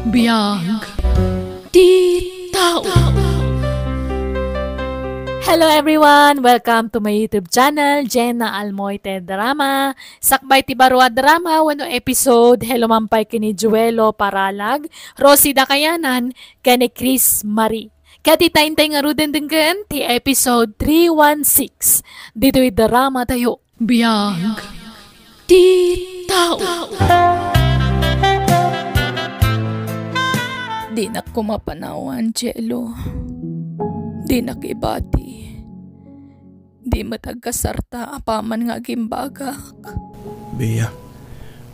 Biyag di tao. Hello everyone! Welcome to my YouTube channel, Jenna Almoite Drama. Sakbay ti Barua Drama, wano episode, hello mampay kini Juelo Paralag, Rosie Dakayanan, kani Chris Marie. Kati tayo nga ruden denggan ti episode 316. Dito'y drama tayo. Biyag di tao. Di na kumapanawan, Jello. Di na kibati. Di matagkasarta apaman nga gimbagak. Bea,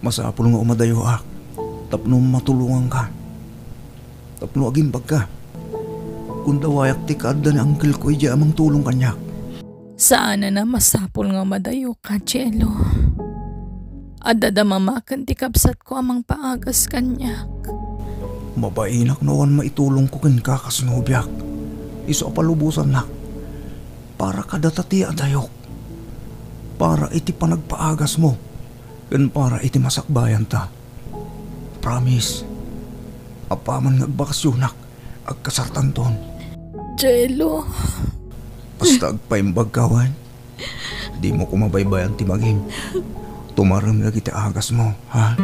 masapul nga umadayoak. Tapno matulungan ka. Tapno agimbag ka. Kung dawayak ti kaadda ni Uncle ko iya amang tulong kanyak. Saan na masapul nga madayo ka, Jello? Adada mamakan ti kapsat ko amang paagas kanyak. Mabainak nawan maitulong ko kin kakasnobyak. Iso palubusan nak. Para kada tati adayok. Para iti panagpaagas mo. Ken para iti masakbayan ta. Promise. Apaman nagbakasyonak. Agkasartan ton. Jello. Basta agpaimbag kawan. Di mo kumabaybayan ti maging. Tumaram lagi ti agas mo, ha?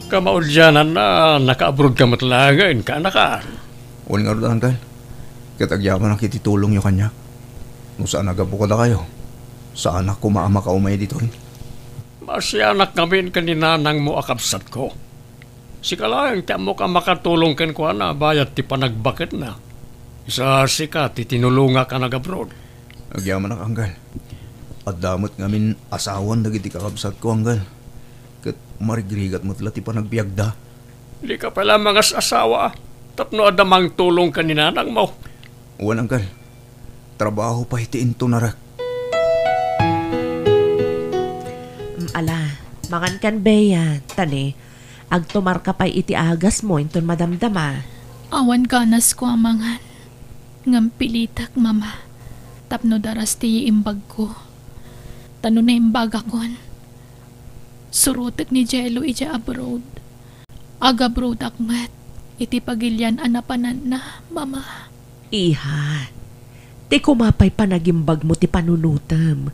Kamaudyanan na naka-abroad ka matlagain ka anakan. Uling nga rin, Uncle. Katagyaman ang kititulong nyo kanya. Nung saan nagapo ka na kayo? Saan ako maama ka umay dito rin? Masyanak kami kaninanang mo akabsat ko. Sika lang, tiyan mo ka makatulong ken ko na bayat ti panagbakit na. Isa sika, ti tinulunga ka nag-abroad. Nagyaman ang Uncle. At damot ngamin asawan nagiti kakabsat ko, Uncle. Kat marigrigat mo tila ti panagbiagda. Di ka pala mga asawa. Tapno adamang tulong ka ninanang mo. Uwan, Uncle. Trabaho pa hitiin to narak. Ala, mangan kan beya, tani, agtumar ka pa'y iti agas mo, inton madamdama. Awan kanas ko amangan. Ngam pilitak, mama. Tapno daras ti imbag ko. Tano na imbag akon. Surutek ni Jello ija abroad. Abroad akmat. Iti pagilyan anapanan na, mama. Iha, ti kumapay panagimbag mo ti panunutam.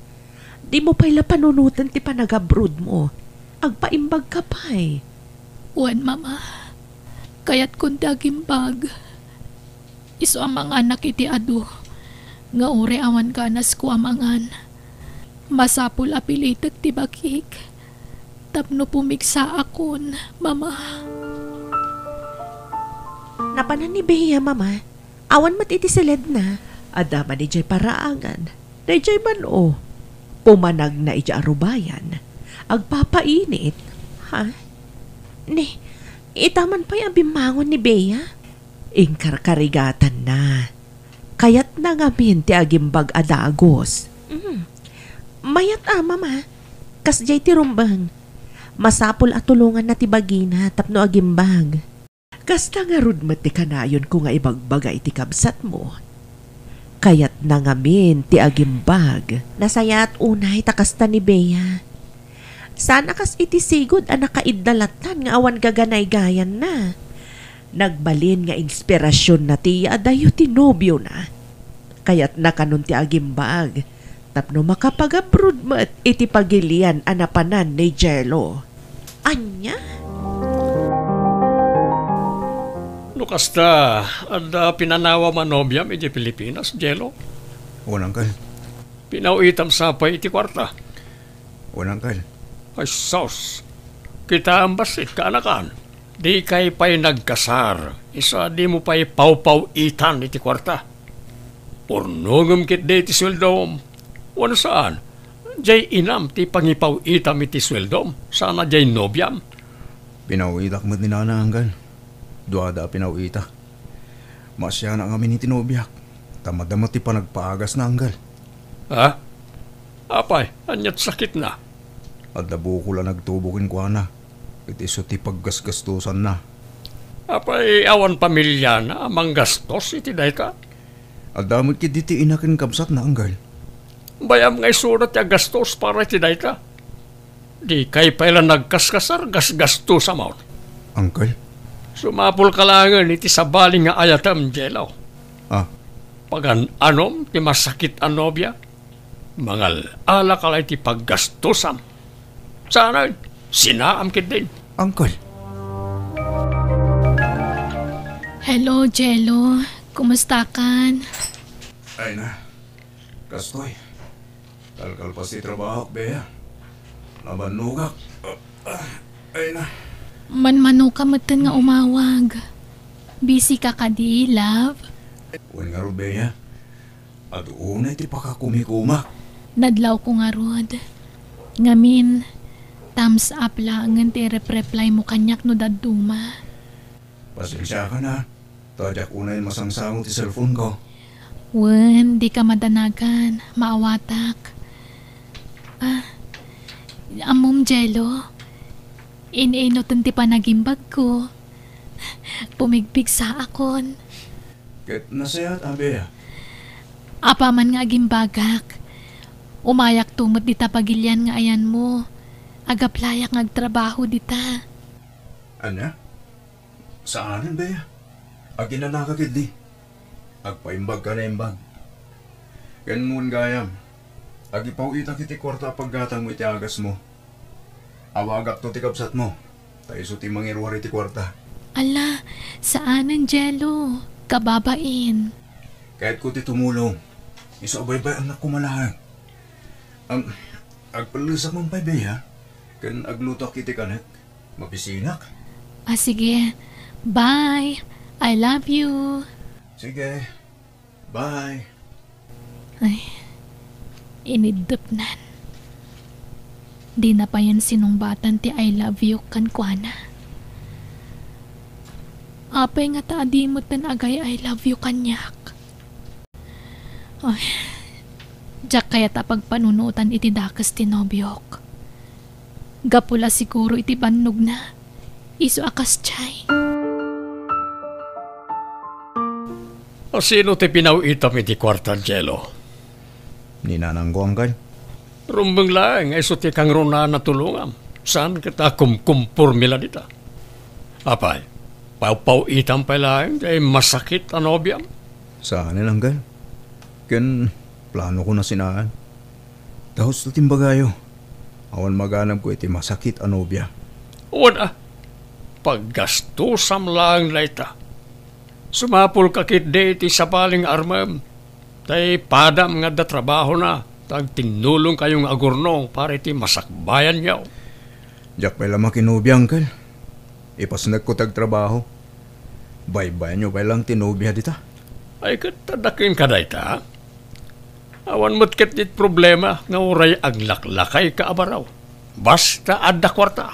Di mo pa'y la panunutan ti panagabroad mo. Agpaimbag ka pa'y. Uwan, mama. Kaya't kung dagimbag. Iso amang anak iti adu. Nga ure awan kanas ko amangan. Masapul apilitek ti bakik. Tapno pumiksa akon, mama. Napanan ni Beya, mama. Awan mat iti silid na. Adama ni Jay paraangan. Na Jay man o. Pumanag na ija arubayan. Agpapainit. Ha? Ni, itaman pa'y abimangon ni Beya. Ingkarkarigatan na. Kayat na ngamin ti agimbag adagos. Mayat mama. Kas Jay ti rumbang. Masapul at tulungan na ti bagina tapno agimbag. Kasta nga rudmat ti kanayon ko nga ibagbagay ti kabsat mo. Kayat na ngamin ti agimbag. Nasayat unay takasta ni Beya. Sana kas iti sigod ang nakaidalatan nga awan gaganay gayan na. Nagbalin nga inspirasyon na ti adayo ti nobyo na. Kayat na kanun ti agimbag. Tapno makapag-abroad mo at iti pagilian anapanan ni Jello. Anya? Lukasta, ada pinanawa manobyam iti Pilipinas, Jello. Uwan, Uncle. Pinauitam sapay iti kwarta. Uwan, Uncle. Ay, sos. Kita ang basit ka anakan. Di kay pa'y nagkasar. Isa di mo pa'y paw-paw-itan iti kwarta. Purnugam kit di iti sweldom. Wano saan? Jay inam ti pangipaw-itam iti sweldom. Sana jay nobyam. Pinauitak mo't ni Nana, Uncle. Duada pinauitak. Masya na kami ni tinobyak. Tamadama ti panagpaagas na, Uncle. Ha? Apay, anyat sakit na. At dabo ko lang nagtubukin ko na. Iti so ti paggasgastusan na. Apay awan pamilya na amang gastos iti day ka. Adamot kit iti inakin kabsat na, Uncle. Bayam ngay surat ya gastos para ti dayta. Di kay pala nagkaskasar gasgasto sa maon. Uncle? Sumapol ka langan iti sabaling nga ayatam, Jelaw. Ah, Pagan anom ti masakit ang nobya, mangal ala kalay ti paggastusam. Sana sinaam kit din. Uncle? Hello, Jello. Kumusta kan? Ay na. Kastoy. Kalkal pa si trabaho, Bea. Nabanugak. Ay na. Manmano ka matan nga umawag. Busy ka di, love? Uwan nga ro, Bea. At unay ti pakakumikumak. Nadlaw ko nga rod. Ngamin, thumbs up lang ang reply mo kanyak no daduma. Pasensya ka na. Tadyak unay masangsangot ti cellphone ko. Wen, di ka madanagan. Maawatak. Amom, Jello. Iniinotan ti panagimbag ko. Pumigbig sa akon. Ket nasayat, Bea. Apa man nga agimbagak. Umayak tumot dita pagilyan nga ayan mo. Agaplayak ngagtrabaho dita. Anya? Saanan, Bea? Aginanakagid di. Agpaimbag ka na imbag. Ganun gayam. Agipaw ita kiti kwarta paggatang mo iti agas mo. Awagak to ti kapsat mo. Tayo ti mangirwari ti kwarta. Ala, saanan, Jello? Kababain. Kahit ko ti tumulong. Isaabay-bay anak ko malahang. Agpalusak mong pay, Bea. Kan aglutok kiti kanek. Mabisinak. Sige. Bye. I love you. Sige. Bye. Ay, inidupnan. Di na pa yan sinumbatan ti I love you kan kuana. Apay nga taadi mo tan agay I love you kanyak. Ay, jak kaya ta pagpanunutan iti dakas ti nobyok. Gapula siguro iti bannog na. Iso akas chay. O sino ti pinawitam iti kwartal, Jelo? Ninanang ko, Uncle. Rumbang lang, iso ti kang runa na tulungam. Saan kita kumkumpur mila dita? Apay, pau-itam pa lang, ay masakit ang obyam. Saan Uncle? Ken plano ko na sinaan. Dahos na timbagayo. Awan maganap ko iti masakit anobya. Wala, paggastusam lang laita. Sumapul kakit de iti sapaling armam. Tay padam nga da trabaho na. Tag tinulong kayong agurnong para iti masakbayan yaw. Diyak pala makinubya, Uncle. Ipasnag ko tagtrabaho. Bye-bye nyo pa lang tinubya dita. Ay katadakin ka dayta. Awan mo't ket dit problema nga uray aglaklakay ka abaraw. Basta adda kwarta.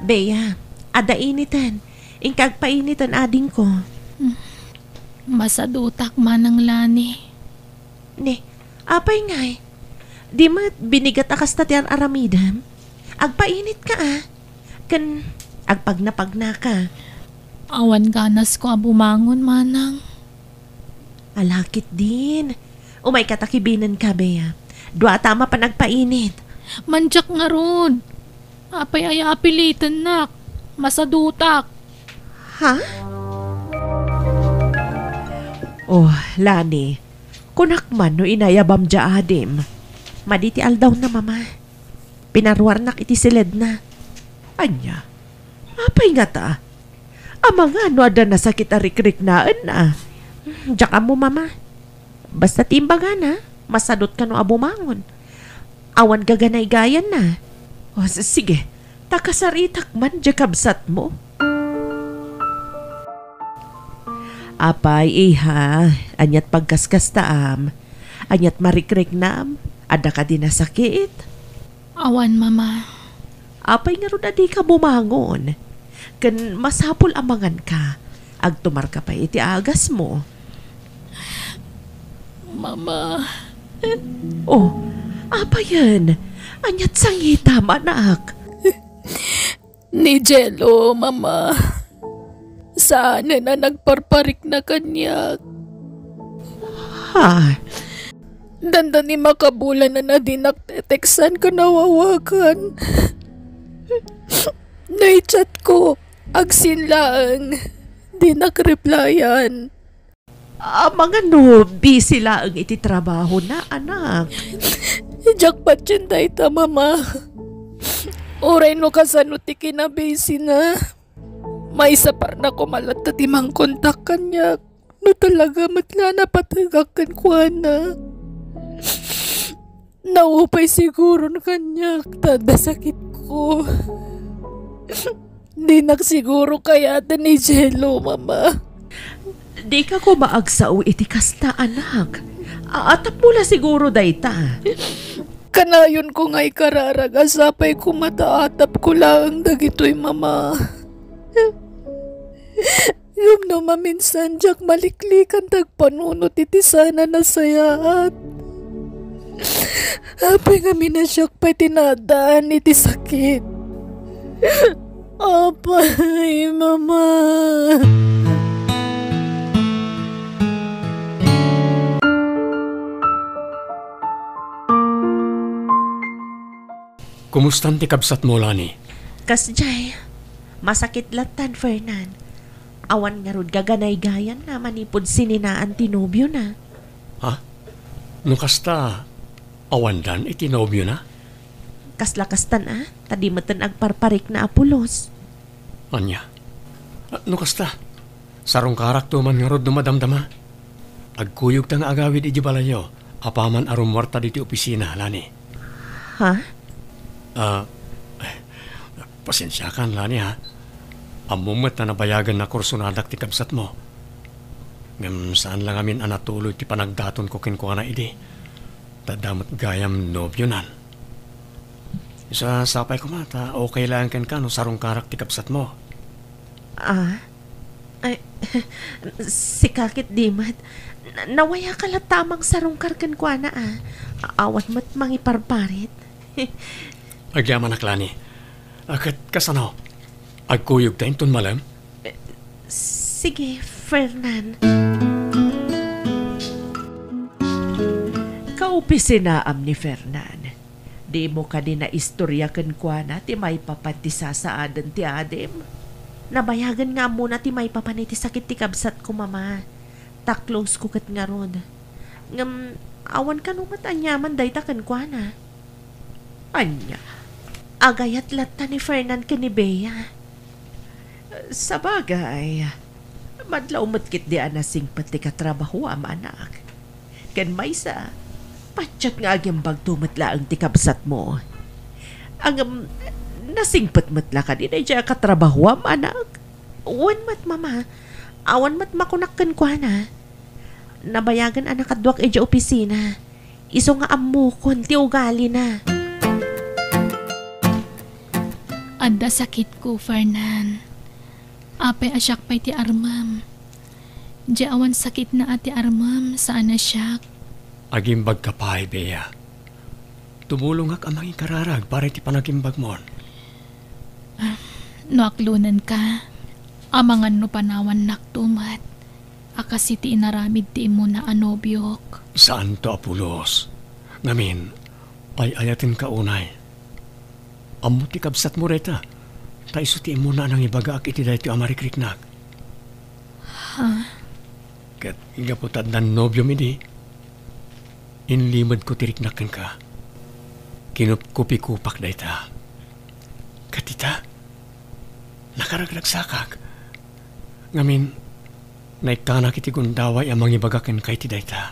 Bea, ada initan. Ingkag painitan ading ko. Masadutak man ang lani. Ne, apay ngay. Di mat binigat akas na tiyan aramidam. Agpainit ka Kan agpagnapagna ka. Awan ganas ko bumangon manang. Alakit din. Umay katakibinan ka, Bea. Dua tama pa nagpainit. Manjak nga rod. Apay ay apilitan nak. Masadutak. Ha? Oh, Lani. Kunakman no inayabam dya adim. Maditi aldaw na mama. Pinarwarnak iti silid na. Anya, apay nga ta? Amang ano ada nasakit arikrik naan na. Diyak mo mama. Basta timbaga na, masadot ka no abumangon. Awan gaganay gayan na. O sige, takasaritak man dya kabsat mo. Apay iha, anyat pagkaskas taam. Anyat marikrik naam, ada ka din nasakit. Awan, mama. Apay nga ron adi ka bumangon. Kan masapul amangan ka. Agtumar ka pa iti agas mo. Mama. Oh, apa yan? Anyat sangita manak. Ni Jello, mama. Sana na nagparparik na kanyak. ka? Danda ni makabulan na di nakteteksan ka nawawakan. Naichat ko, agsinlaang, di nakreplyan. Mga no, busy lang iti trabaho na, anak. Jackpot yun dayta, mama. Oray no kasano ti kinabisi na. May isa par na kumalat na timang kontak kanyak. No talaga matla na patagakan ko na. Naupay siguro na kanyak. Tanda sakit ko. Di nagsiguro kaya ni Jello, mama. Di ka ko maagsao iti kasta, anak. Atap mula siguro dayta. Kanayon ko nga'y kararag, asapay ko mataatap ko lang dagito'y mama. Yung naman minsan, Jack maliklikan tagpanunot iti sana nasayaat. Apay nga minasyak pa'y tinadaan iti sakit. Apay, mama. Kumustan ti kabsat mo, Lani? Kasjay, masakit latan, Fernan. Awan nga rod gaganay-gayan na manipod sininaan tinobyo na. Ha? Nung kasta, awandan itinobyo na? Kaslakastan tadi meten agparparik na apulos. Anya? Nung kasta, sarong karak to man nga rod dumadamdama. Agkuyog ta nga agawid iji balayo, apaman arumwarta diti opisina, Lani. Ha? Pasensya kan, Lani, ha? Amumat na nabayagan na kursunadak ti kabsat mo. Ngam saan lang amin anatuloy ti panagdaton ko kinkuha na idi. Tadamat gayam nobyo nan. Isa sapay ko mata, okay lang kan no sarong karak ti kabsat mo. Ay, si kakit dimat. Nawaya ka la tamang sarong karkan ko na Awan mat mangiparparit. Agyaman ak, Lani. Akat kasano? Agkuyog tayo ton malam? Sige, Fernan. Kaupissinaam ni Fernan. Di mo ka din na istorya kan kwa na ti may papatisa sa adan ti Adem. Nabayagan nga muna ti may papaniti sakit ti kabsat ko, mama. Ta-close ko kat nga rod. Ngam, awan ka numat anyaman day ta kan kwa na. Anya, agayat lata ni Fernan ka ni Bea. Sa bagay, madlaw matkit di anasing pati katrabaho am anak. Kan may sa, patsak nga agyang bagtumatla ang tikabsat mo. Ang nasingpat matla ka din ay dya katrabaho am anak. Uwan mat, mama, awan mat makunakkan ko na. Nabayagan anak adwak ay dya opisina. Iso nga amukon, ti ugali na. Adda sakit ko, Fernan. Apay asyak pa'y ti armam. Di awan sakit na ati armam, saan asyak? Agimbag ka pa, Bea. Tumulong ak amang ikararag para ti panagimbag mo. No aklunan ka, amangan no panawan naktumat. Akasi ti inaramid ti imo na anobyok. Saan to, Apulos? Ngamin, ay ayatin ka unay. Amo ti kabsat mo reta. Ta isuti mo na nang ibaga ak iti dahi ti amarikriknak. Ha? Kat igaputad na nobyo mi di. Inlimad ko tiriknakan ka. Kinup-kupi-kupak dahi ta. Katita, nakaraglagsakak. Ngamin, naikanak iti gundaway amang ibagakan kay ti dahi ta.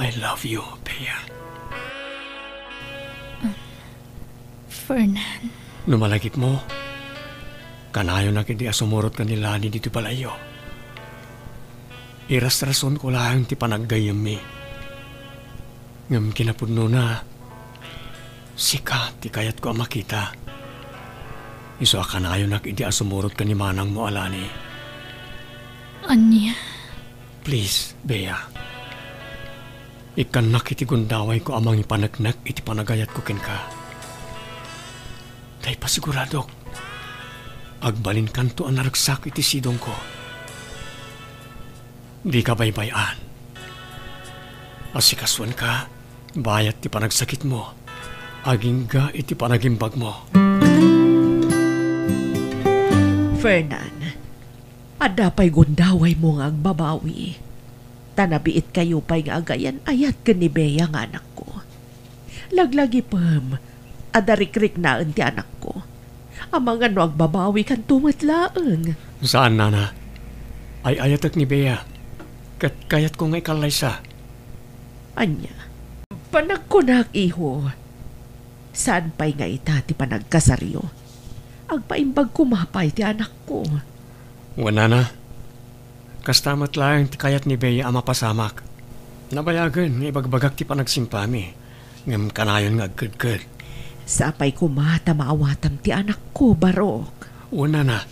I love you, Bea. Fernan. Numalagip mo, kanayo na kiti asumurot ka nila ni dito palayo. Iras-rason ko lang ti panaggayam mi. Ngam kinapudno na, sika ti kayat ko ang makita. Iso kanayo na kiti asumurot ka ni manang mo, Alani. Anya? Please, Bea. Ikan na kiti gundaway ko amang ipanagnak iti panagayat ko ken ka. Tay pasiguradok, agbalin kanto ang naragsak iti sidong ko. Di ka baybayan. Asikaswan ka, bayat ti panagsakit mo. Aging ga iti panagimbag mo. Fernan, adapay gundaway mo nga agbabawi. Tanabiit kayo pa'y nga agayan ayat ka ni Bea nga anak ko. Laglagi pam, adarikrik na ti anak ko. Amang ano agbabawi kan tumatlaang. Saan, nana? Ay ayatak ni Bea. Kayat ko nga ikalaysa. Anya, panagkunak iho. Saan pa'y nga itati panagkasaryo? Agpaimbag kumapay ti anak ko. Wala na. Kastamat lang ti kayat ni Bea ama pasamak. Nabayagan nga ibagbagak ti panagsimpami. Ngam kanayon nga agkad-kad. Sapay kumata maawatam ti anak ko, Barok. Una na.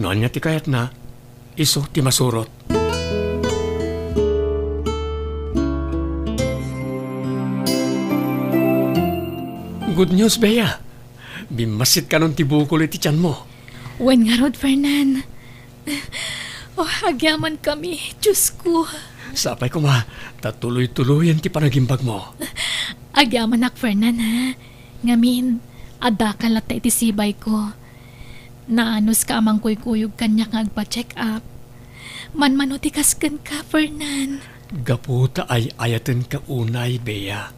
Noon niya ti kayat na, iso ti masurot. Good news, Bea. Bimasit ka nun ti bukol iti tiyan mo. Wen nga rod, Fernan. Oh, agyaman kami. Diyos ko. Sapay ko ma, tatuloy-tuloyan ti panagimbag mo. Agyaman ak, Fernan, ha? Ngamin, ada ka lata iti sibay ko. Naanos ka amang kuykuyog kanya nga agpa-check up. Manmano ti kasken ka, Fernan. Gaputa ay ayaten ka unay, Bea.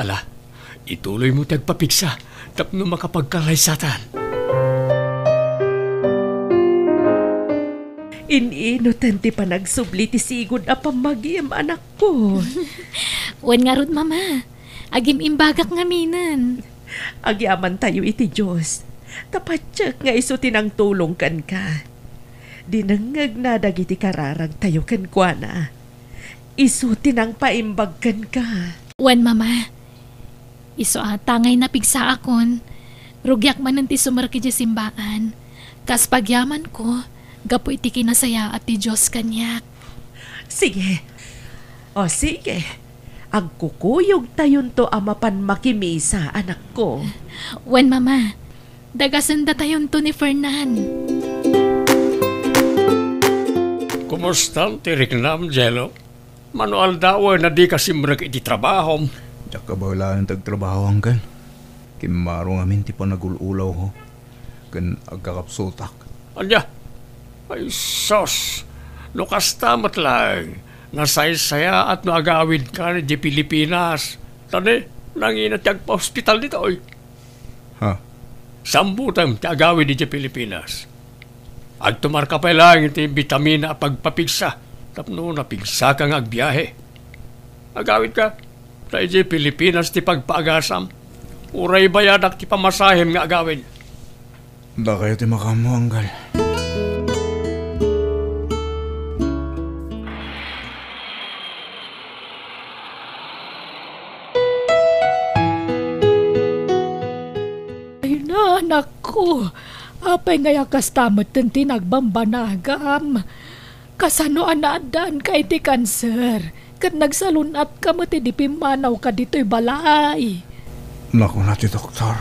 Ala, ituloy mo tagpapiksa tapno makapagkalaysatan. Ininutan ti panagsubli ti sigod a pamagim anak ko. Wen nga rod, mama. Agim imbagak nga minan. Agyaman tayo iti Diyos. Tapatsak nga iso tinang tulong kan ka. Dinangag na dagiti kararag tayo kan kwa na. Iso tinang paimbag kan ka. Wen, mama. Iso tangay na pigsa akon. Rugyak man ti sumarki di simbaan. Kas pagyaman ko, gapo iti kinasaya at ti Diyos kanyak. Sige. O sige. Agkukuyog tayon to amapan makimisa, anak ko. Wen, mama. Dagasanda tayon to ni Fernan. Kumusta ti Riknam, Jello? Manual daw na di kasi mrag iti trabaho. Diyak ka ba wala yung tagtrabaho ang kan? Kimaro nga min ti panagululaw ho. Kan agkakapsutak. Anya? Ay, sos. Lukas tamat lang. Nasaysaya at naagawid ka ni di Pilipinas. Tani, nangina tiyag pa hospital dito, oy. Ha? Sambutan tiagawid di Pilipinas. Agtumar ka pa lang iti vitamina pagpapigsa. Tapno napigsa kang agbiyahe. Agawid ka. Sa di Pilipinas ti pagpaagasam. Uray bayadak ti pamasahem nga agawid. Da kayo ti makamo, anggal. Ay na, anak ko. Apay nga yakas tamot ten tinagbambanagam. Kasano anadaan kay ti kanser. Kat nagsalunat ka mo ti di pimanaw ka dito'y balay. Naku na ti doktor.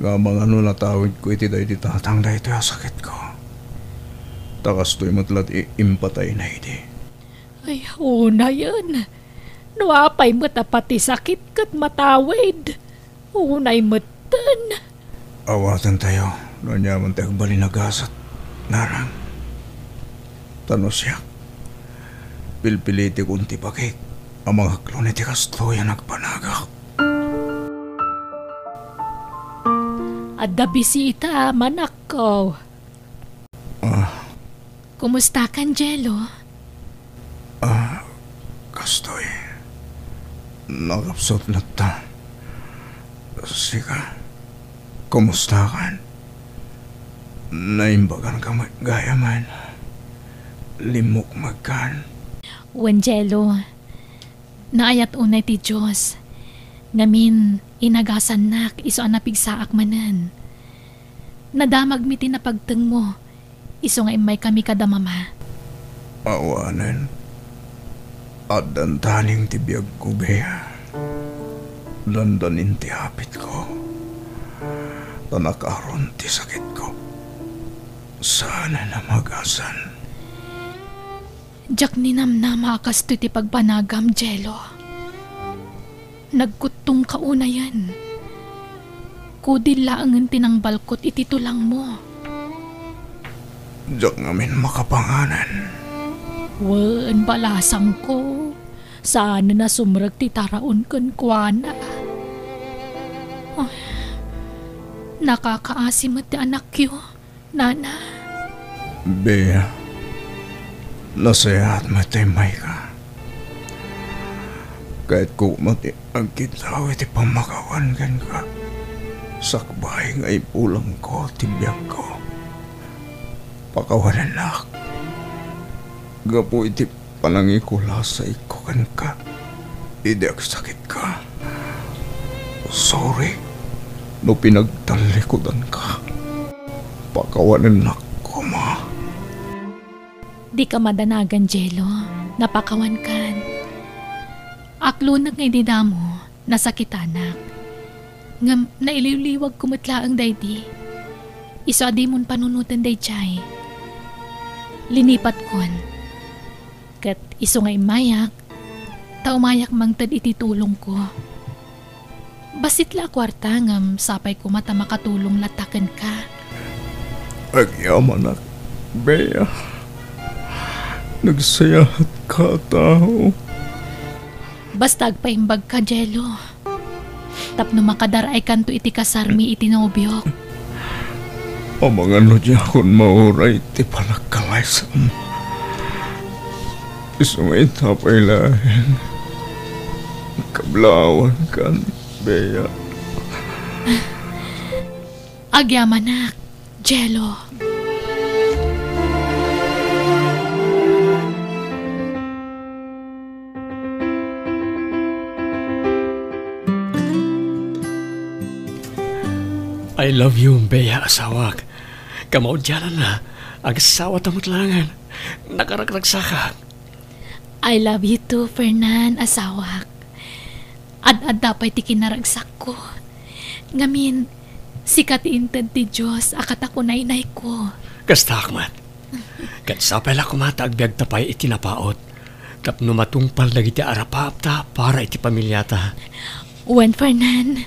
Gamang ano natawid ko iti dahi di tatang dahi ito yung sakit ko. Takas to'y matlat impatay na iti. Ay, una yun. Nuapay mo pati sakit kat matawid. Unay matan. Awatan tayo. Nanyaman tayo balinagasat. Narang. Tanosyak. Pilpiliti kunti pakik. Ang mga klon iti kastoyan nagpanagak. Adda bisita, manak ko. Kumusta kan, Jello? Kastoy. Nakapsot na ta. Sika. Kumusta kan? Naimbagan ka gayaman. Limok magkan. Wen, Jello. Naayat unay ti Diyos. Ngamin, inagasan nak, iso ang napigsaak manan. Nadamag mi tinapagteng mo. Iso nga imay kami kada mama. Awanan. At dantaning tibiyag ko, Bea. Dandanin ti hapit ko. Tanakaron ti sakit ko. Sana na magasan. Jak ninamnama akas to ti pagpanagam, Jello. Nagkutong kauna yan. Kudil laangan tinang balkot iti tulang mo. Jak ngamin makapanganan. Wen balasang ko. Saan na sumrag ti taraon kan kuana. Ay, nakakaasim at ti anak yo, nana. Bea, nasayahat matimay ka. Kahit kumati ang kitaw iti pamakawan kan ka. Sakbay nga ipulang ko, tibiyag ko. Pakawanan nak. Gapo iti panangikula sa iko kan ka. Idi ak sakit ka. Sorry. No pinagtalikodan ka. Pakawanan nak ko, ma. Di ka madanagan, Jello. Napakawan kan. Aklunag nga ididamo, nasakitanak. Ngam naililiwag kumutla ang daydi. Isa di mon panunutan day chay. Linipat kon. Kat iso nga imayak, taumayak mangtad ititulong ko. Basit la kwarta ngam sapay ko mata makatulong lataken ka. Agyaman ak, Bea. Nagsayahat ka, tao. Basta agpaimbag ka, Jello. Tapno makadaray kanto iti kasarmi iti nobyok. O mga nudya kung mauray ti palagkalaysam. Isungay tapay lahin. Kablawan kan, Bea. Agyamanak, Jello. I love you, Bea, asawak. Kamaudyanan na, agasawa tamutlangan. Nakaragragsakak. I love you too, Fernan, asawak. Ad-ad dapay ti kinaragsak ko. Ngamin, sikat inted ti Diyos, akat ako nainay ko. Kastakmat. Katsapay la kumata agbyag tapay iti napaot. Tapno matungpal dagiti arapapta para iti pamilyata. Wen, Fernan,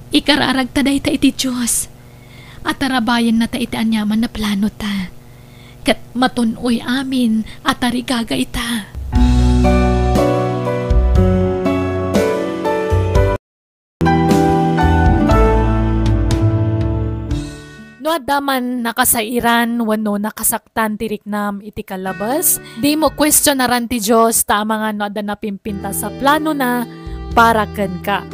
ikararag ta day ta iti Diyos. At tarabayan na ta iti anyaman na plano ta. Kat matunoy amin at tarigaga ita. No adaman nakasairan wano nakasaktan tiriknam iti kalabas, di mo questionaran ti Diyos ta mga no ada napimpinta sa plano na para ken ka.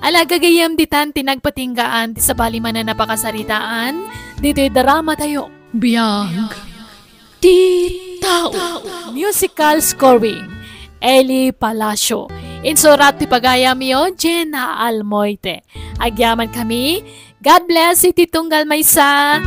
Alagagayam ditan tinagpatinggaan ti sabali man na napakasaritaan, dito'y drama tayo. Biyag, di tao. Musical scoring, Eli Palacio. Insurat ti pagayam yo, Jenna Almoite. Agyaman kami, God bless iti tunggal maysa.